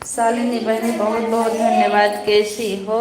शालिनी बहनी बहुत बहुत धन्यवाद। कैसी हो?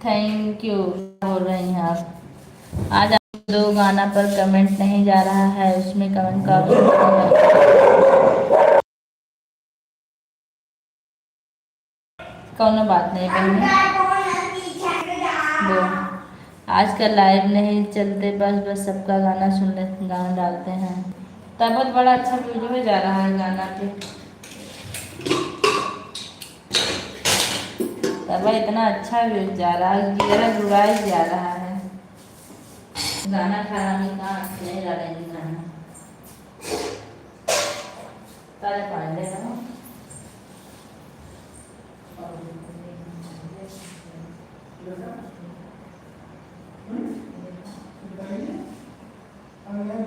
Thank you. बोल रही हैं आप? आज आप दो गाना पर कमेंट नहीं जा रहा है, उसमें कमेंट का ऑप्शन है। कौन बात नहीं बहनी, वो आजकल लाइव नहीं चलते, बस बस सबका गाना सुन ले, गाना डालते हैं। तब बहुत बड़ा अच्छा वीडियो जा रहा है गाना पे, तब इतना अच्छा व्यूज जा रहा है, गिरा जुड़ाई जा रहा है। गाना खाना में कहाँ नहीं डालेंगे गाना, तारे पांडे ना।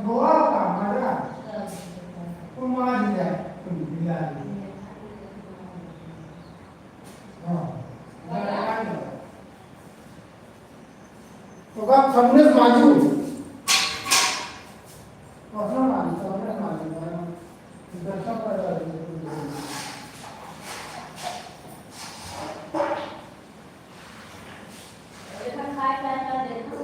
गोवा का मजा कुमार दिया दिया तो का सबने माजू अपना माजू सबने माजू दर्शन कर देखा खाए खाए देखा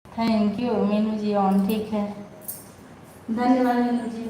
थैंक यू मीनू जी, ऑन ठीक है, धन्यवाद मीनू जी।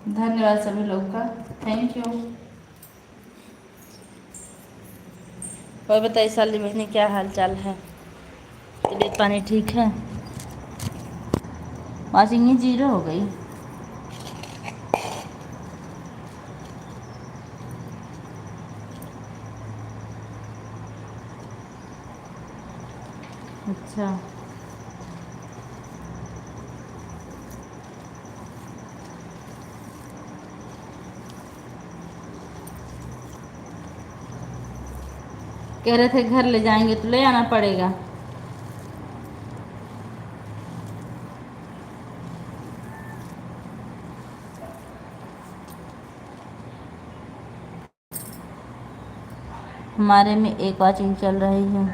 धन्यवाद सभी लोग का, थैंक यू। और बताइए साली बहनी क्या हाल चाल है, तबीयत पानी ठीक है? वाशिंग ही 0 हो गई। अच्छा, कह रहे थे घर ले जाएंगे तो ले आना पड़ेगा। हमारे में एक वॉचिंग चल रही है।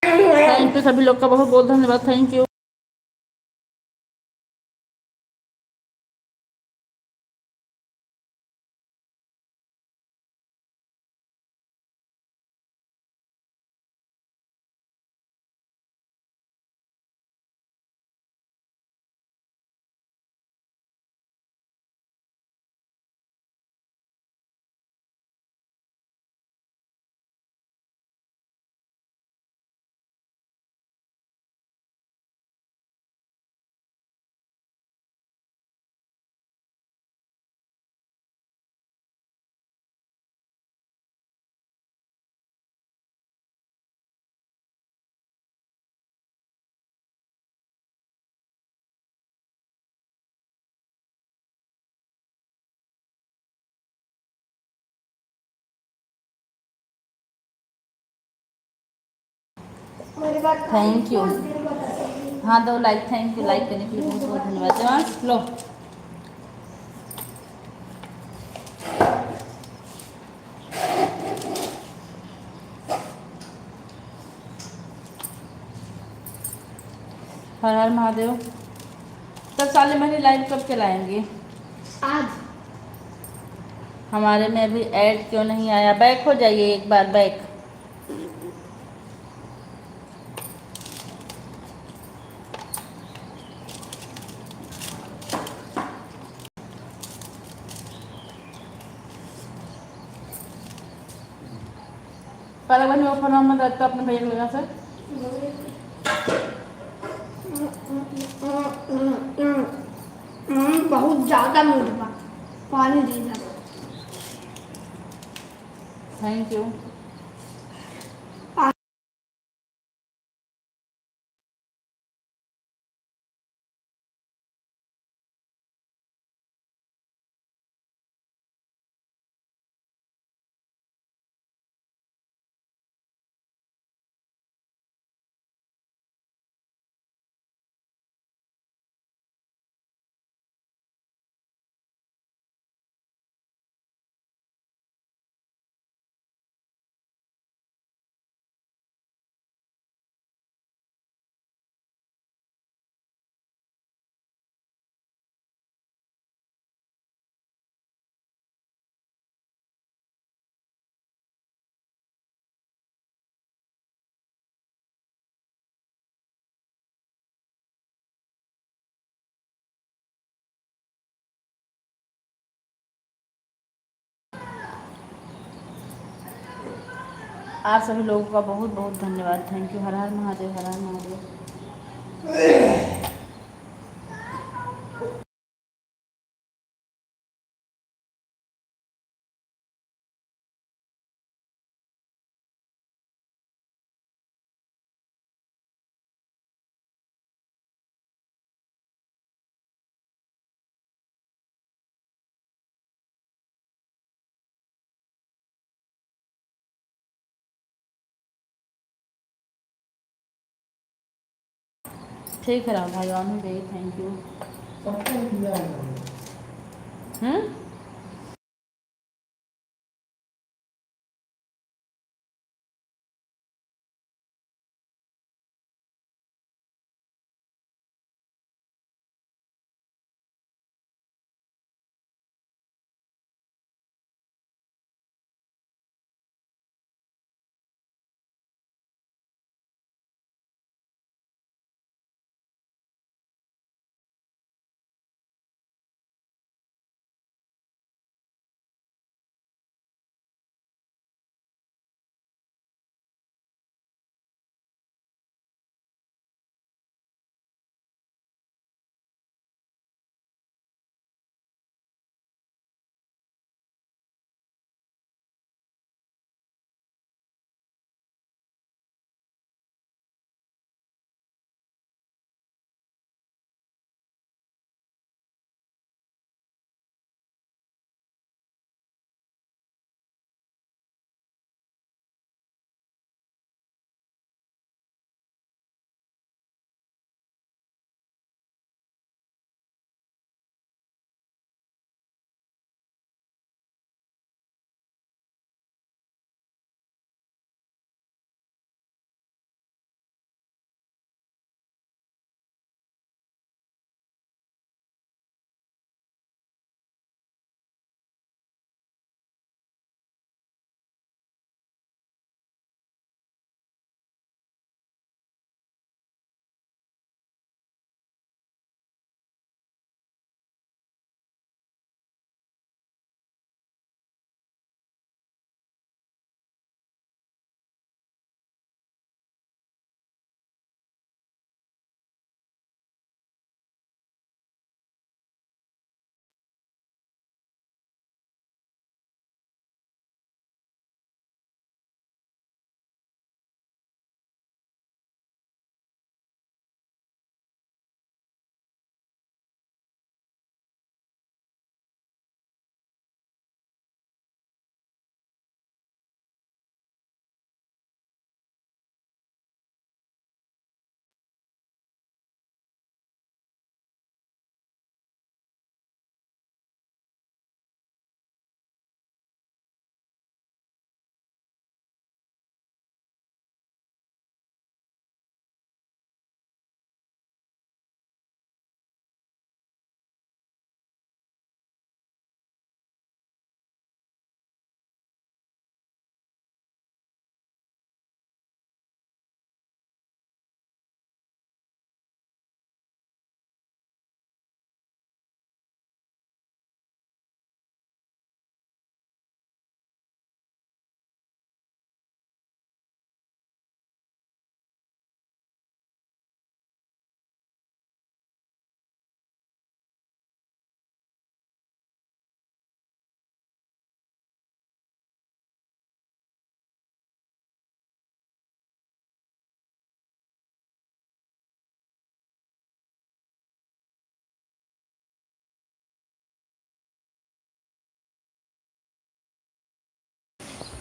थैंक यू सभी लोग का बहुत बहुत धन्यवाद, थैंक यू। Thank you. हाँ दो लाइक, थैंक यू, लाइक करने के लिए बहुत बहुत धन्यवाद। देवांश लो। हर हर महादेव। तब साले महीने लाइव कब चलाएंगे? आज। हमारे में अभी ऐड क्यों नहीं आया? बैक हो जाइए एक बार, बैक। पहले बनी ओपन होम में तो अपने भैया लगा सर। बहुत ज्यादा मूड बा, पानी दे दे। Thank you. आप सभी लोगों का बहुत बहुत धन्यवाद। Thank you. हर हर महादेव, हर हर महादेव। ठीक है राम भाई, ऑन हो गई। Thank you.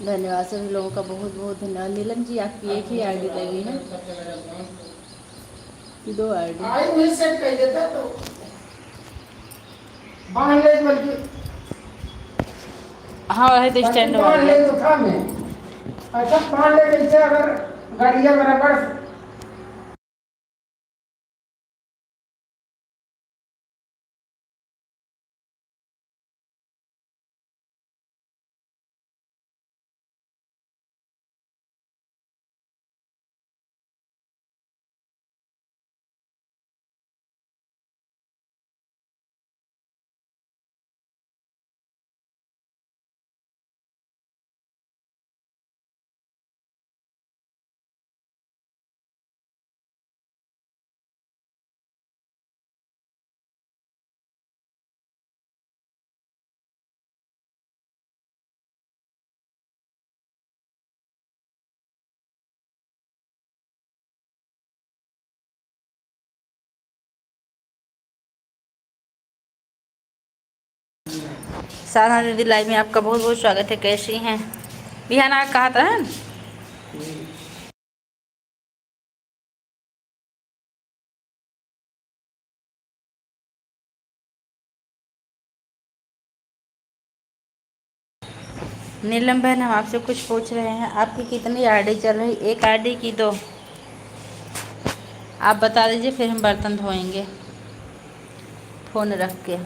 धन्यवाद सभी लोगों का, बहुत बहुत धन्यवाद। नीलम जी आपकी एक ही आईडी लगी है कि 2 आईडी? आई वही सेट कर देता तो बांध ले बल्कि हाँ वही तो स्टैंड हो बांध गया। ले तो था मैं। अच्छा बांध ले कैसे अगर गाड़ियां बराबर साधना दीदी लाइव में आपका बहुत बहुत स्वागत है। कैसी हैं? बिहाना कहा था है? नीलम बहन हम आपसे कुछ पूछ रहे हैं, आपकी कितनी आईडी चल रही? 1 आईडी की 2? आप बता दीजिए फिर हम बर्तन धोएंगे फ़ोन रख के।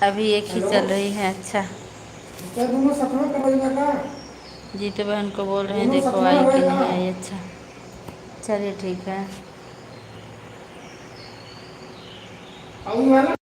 अभी एक ही चल रही है। अच्छा क्या दोनों सपना करेगा का जीतू बहन को बोल रहे हैं दोनों देखो सपना आई कि होएगा। नहीं आई। अच्छा चलिए ठीक है। आई वाला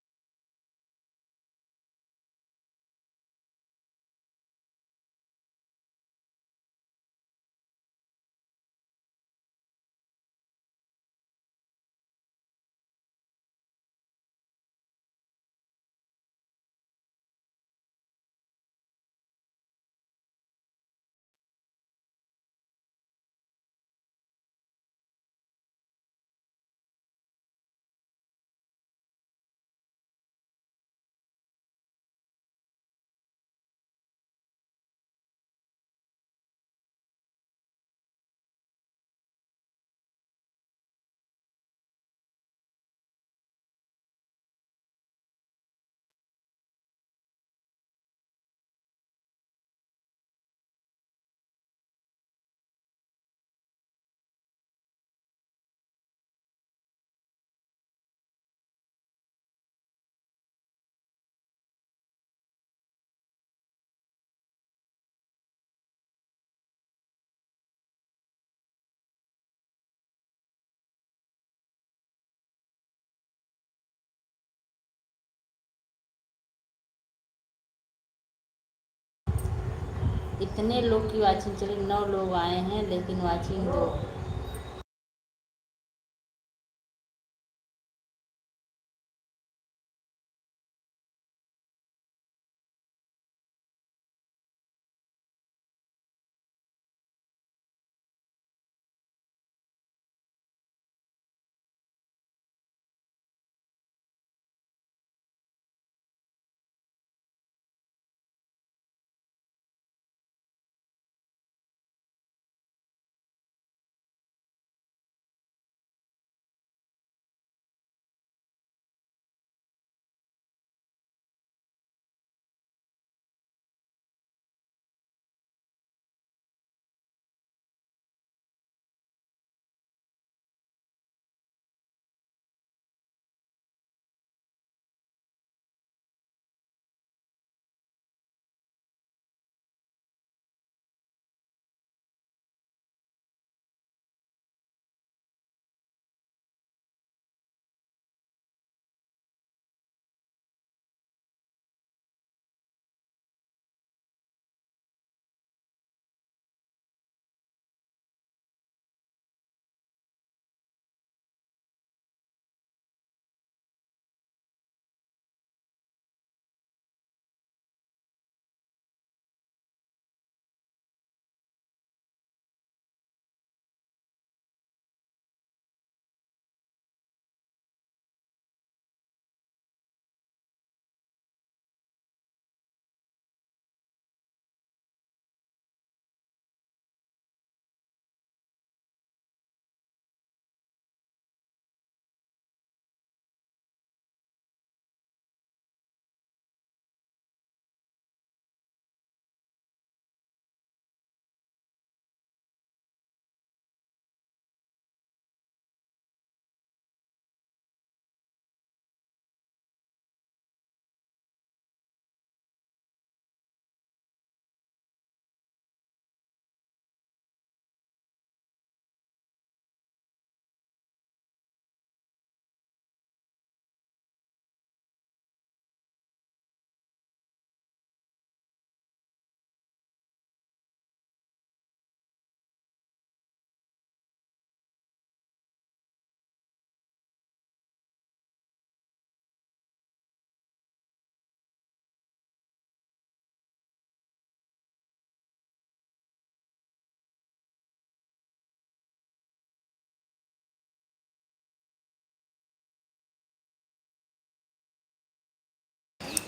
इतने लोग की वाचिंग चली, 9 लोग आए हैं लेकिन वाचिंग 2।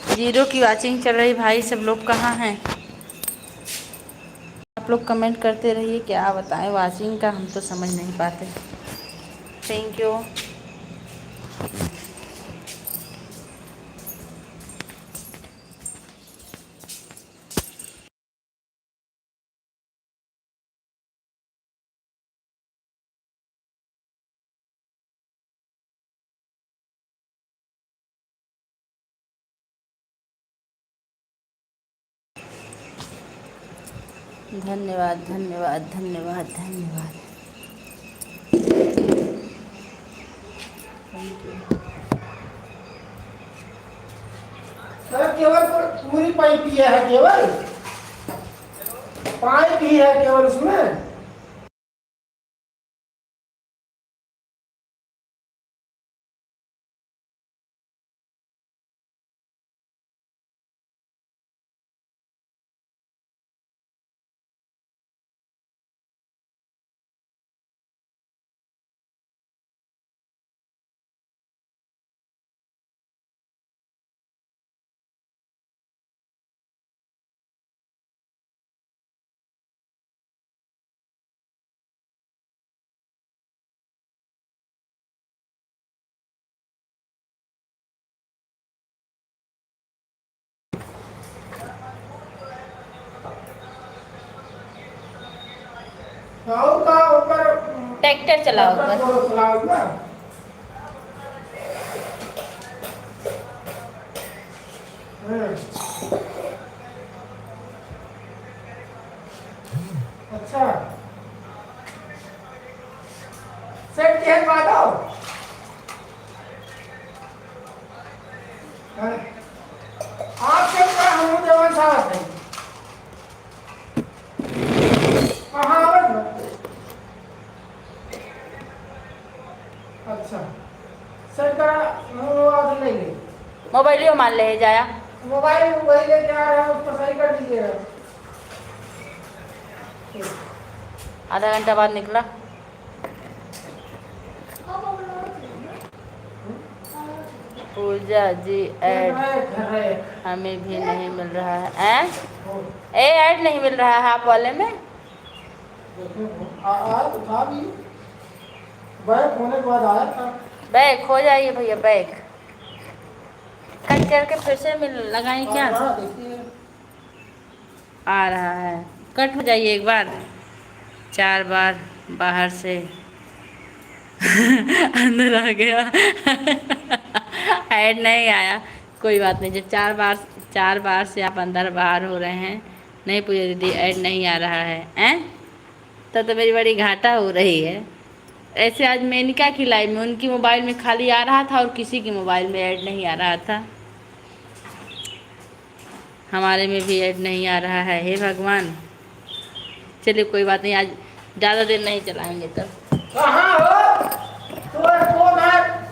0 की वॉचिंग चल रही। भाई सब लोग कहाँ हैं? आप लोग कमेंट करते रहिए, क्या बताएं वॉचिंग का हम तो समझ नहीं पाते। Thank you. धन्यवाद धन्यवाद धन्यवाद धन्यवाद। सर केवल पूरी पाइप ही है, केवल पाइप ही है केवल उसमें। और का ऊपर ट्रैक्टर चलाओ ऊपर। चलाओ। अच्छा सेट के बाद आओ। आपके ऊपर हम जवान साहब हैं। कहाँ आवत ना? अच्छा सेट करा मोबाइल लेंगे। मोबाइलियो मान ले जाया। मोबाइल वही लेके आ रहा है, उसको सही कर दीजिएगा। आधा घंटा बाद निकला। पूजा जी ऐड हमें भी नहीं मिल रहा है। ऐड नहीं मिल रहा है आप वाले में। था भी बैक होने के बाद आया था। बैक हो जाइए भैया, बैक कट करके फिर से मिल लगाएं क्या? आ रहा है, कट हो जाइए एक बार, 4 बार बाहर से अंदर आ गया। ऐड नहीं आया, कोई बात नहीं। जब 4 बार से आप अंदर बाहर हो रहे हैं, नहीं पूजा दीदी ऐड नहीं आ रहा है हैं, तो मेरी बड़ी घाटा हो रही है। ऐसे आज मेनका की लाइव में उनकी मोबाइल में खाली आ रहा था और किसी की मोबाइल में ऐड नहीं आ रहा था। हमारे में भी ऐड नहीं आ रहा है। हे भगवान, चलिए कोई बात नहीं, आज ज़्यादा देर नहीं चलाएंगे तब। कहाँ हो? तुम्हारे फोन है?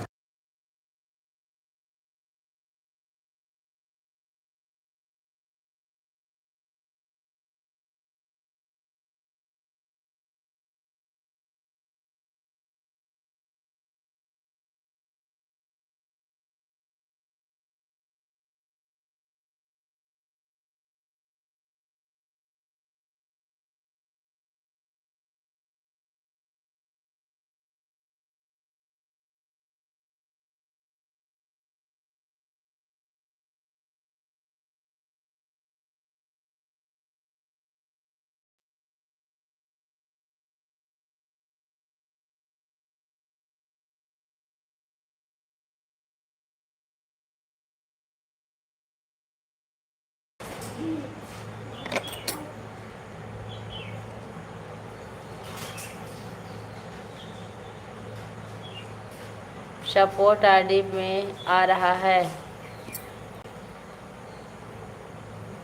सपोर्ट आईडी में आ रहा है,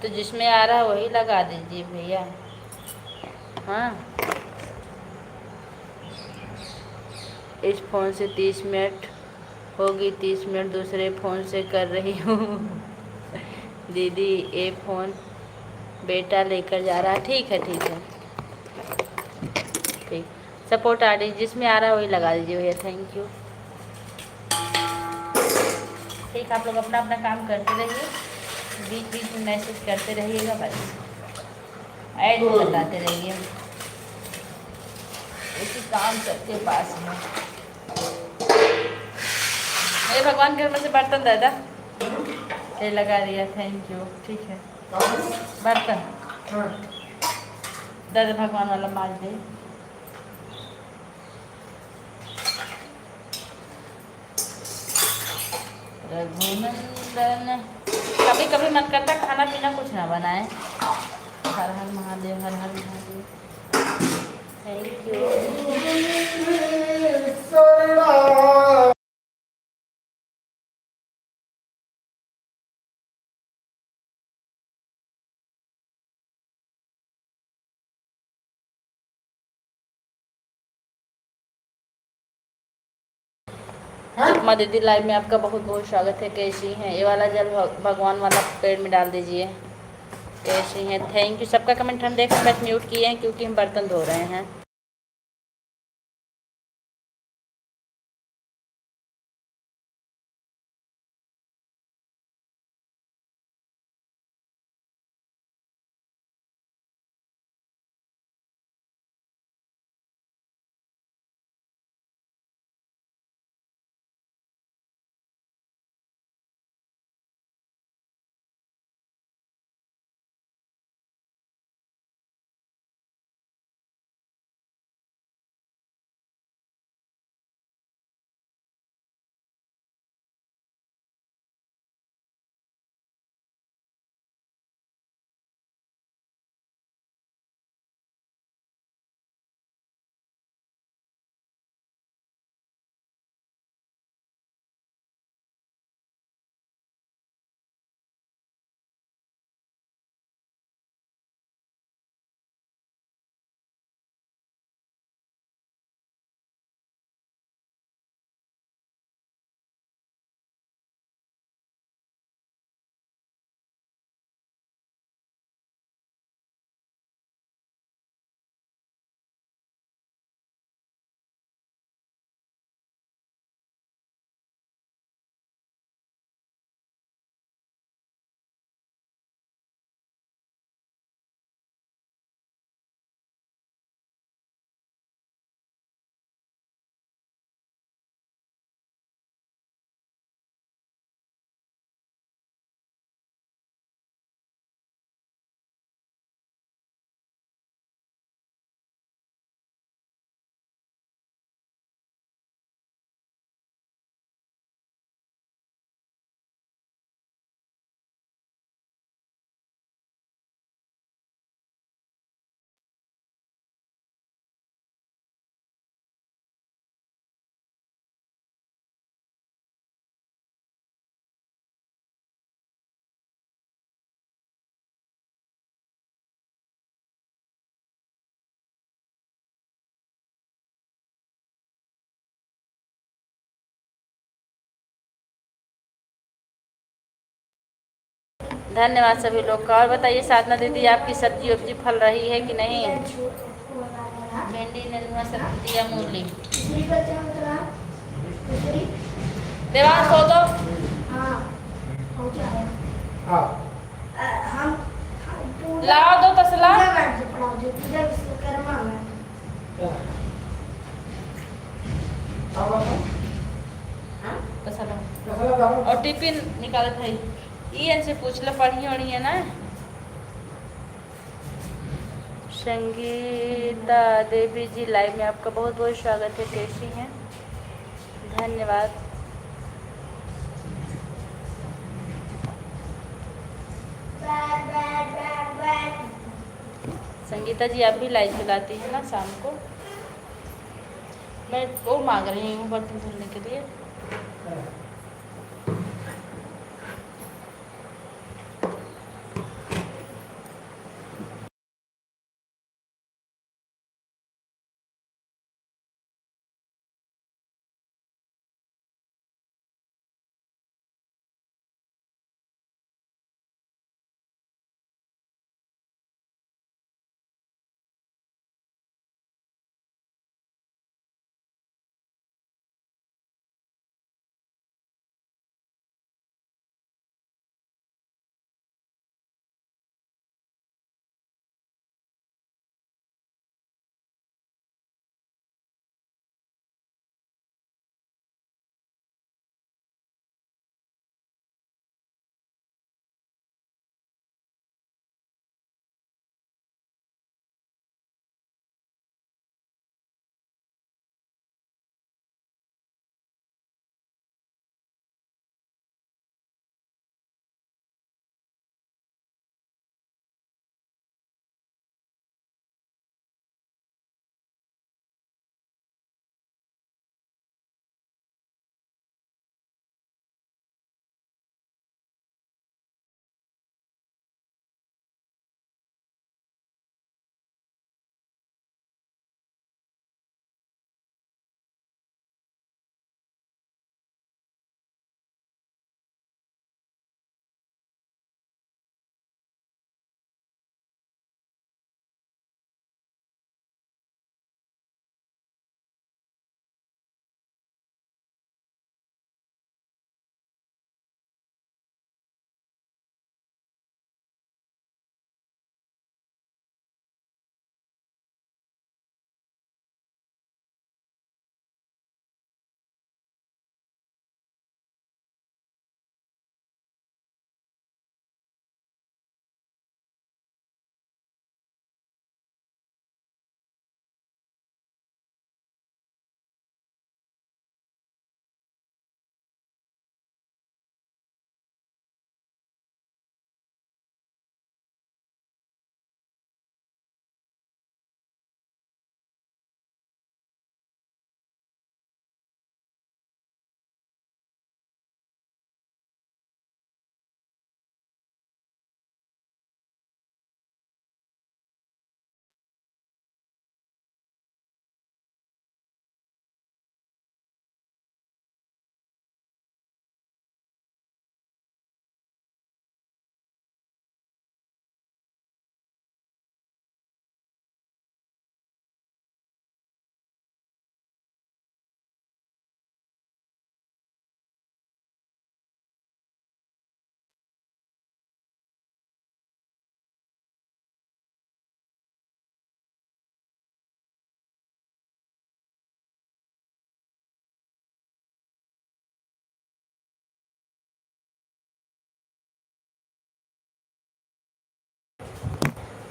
तो जिसमें आ रहा है वही लगा दीजिए भैया। हाँ, इस फ़ोन से 30 मिनट होगी, 30 मिनट दूसरे फ़ोन से कर रही हूँ। दीदी ये फ़ोन बेटा लेकर जा रहा है। ठीक है ठीक है ठीक। सपोर्ट आईडी जिसमें आ रहा है वही लगा दीजिए भैया। Thank you. ठीक, आप लोग अपना अपना काम करते रहिए। बीच बीच में मैसेज करते रहिएगा, बस ऐड बताते रहिए। इसी काम करके पास में मेरे भगवान के घर में से बर्तन दादा ये लगा दिया, थैंक यू। ठीक है, बर्तन दादा भगवान वाला माल दे। रघुनंदन कभी कभी मन करता खाना पीना कुछ ना बनाए। हर हर महादेव, हर हर महादेव, थैंक यू। सुषमा दीदी लाइव में आपका बहुत बहुत स्वागत है। कैसी हैं? ये वाला जल भगवान वाला पेड़ में डाल दीजिए। कैसी हैं? Thank you. सबका कमेंट हम देख बस म्यूट किए हैं क्योंकि हम बर्तन धो रहे हैं। धन्यवाद सभी लोग का। और बताइए साधना दीदी आपकी सब्जी वब्जी फल रही है कि नहीं? भिंडी, नेनुआ, सब्जी या मूली? देवांश हो तो लाओ दो तसला। तसला और टिफिन निकाल भाई। ये से पूछ लो, पढ़ी ओढ़ी है ना? संगीता देवी जी लाइव में आपका बहुत बहुत स्वागत है। कैसी हैं? धन्यवाद। संगीता जी आप भी लाइव चलाती हैं ना शाम को? मैं वो मांग रही हूँ बर्तन धुलने के लिए।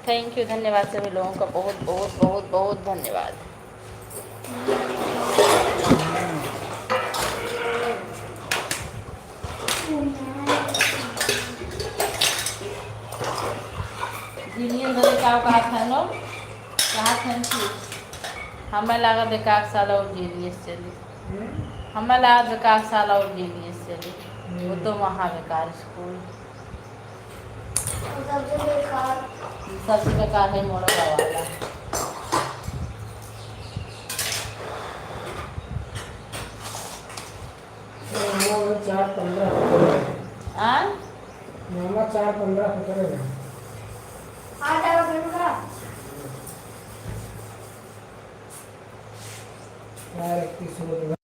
थैंक यू, धन्यवाद सभी लोगों का, बहुत बहुत बहुत बहुत धन्यवाद। जीनियन बदे का कहा था नो, कहा था कि हमें लगा बेकार साल और जीनियस चली, हमें लगा बेकार साल और जीनियस चली, वो तो वहाँ बेकार स्कूल, सबसे बेकार है मोड़वा वाला। वो 4-15 आ मामा 4-15 करेगा। आ जाओ बेटा। यार 31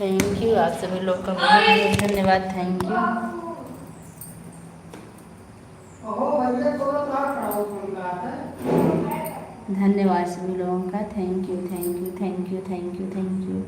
थैंक यू, आप सभी लोग का बहुत बहुत धन्यवाद। Thank you. ओहो भैया थोड़ा सा खड़ा हो कौन बात है। धन्यवाद सभी लोगों का। Thank you thank you thank you thank you thank you.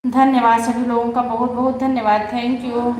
धन्यवाद सभी लोगों का, बहुत बहुत धन्यवाद। Thank you.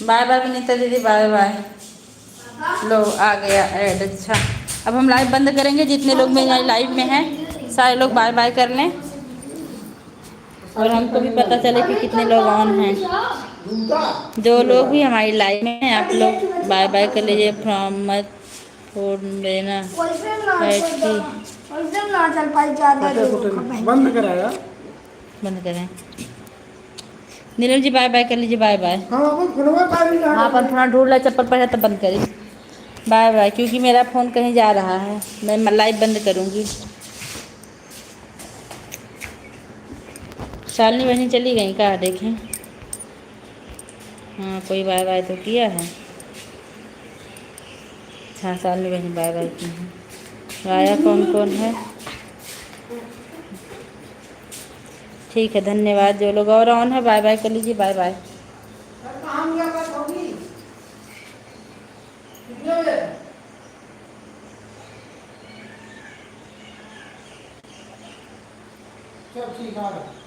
Bye bye Vinita दीदी, बाय बाय। लो आ गया ऐड। अच्छा अब हम लाइव बंद करेंगे। जितने लोग मेरे लाइव में हैं सारे लोग बाय बाय कर लें, और हमको भी पता चले कि कितने लोग ऑन हैं। जो लोग भी हमारी लाइव में हैं आप लोग बाय बाय कर लीजिए। फ्रॉम मत फोन लेना ना चल पाई ज्यादा बंद कराया। बंद करें। नीलम जी बाय बाय कर लीजिए, बाय बाय। हाँ वो खुलवा पा रही है। हाँ पर थोड़ा ढूंढ ला, चप्पल पहले तब बंद करी। बाय बाय, क्योंकि मेरा फ़ोन कहीं जा रहा है, मैं लाइव बंद करूँगी। शालिनी बहनी चली गई कहाँ देखें। हाँ कोई बाय बाय तो किया है। हाँ शालिनी बहनी बाय बाय की है। गाया कौन कौन है? ठीक है धन्यवाद। जो लोग और ऑन है बाय बाय कर लीजिए, बाय बाय। काम क्या बात होगी? कितने बजे? चल ठीक है।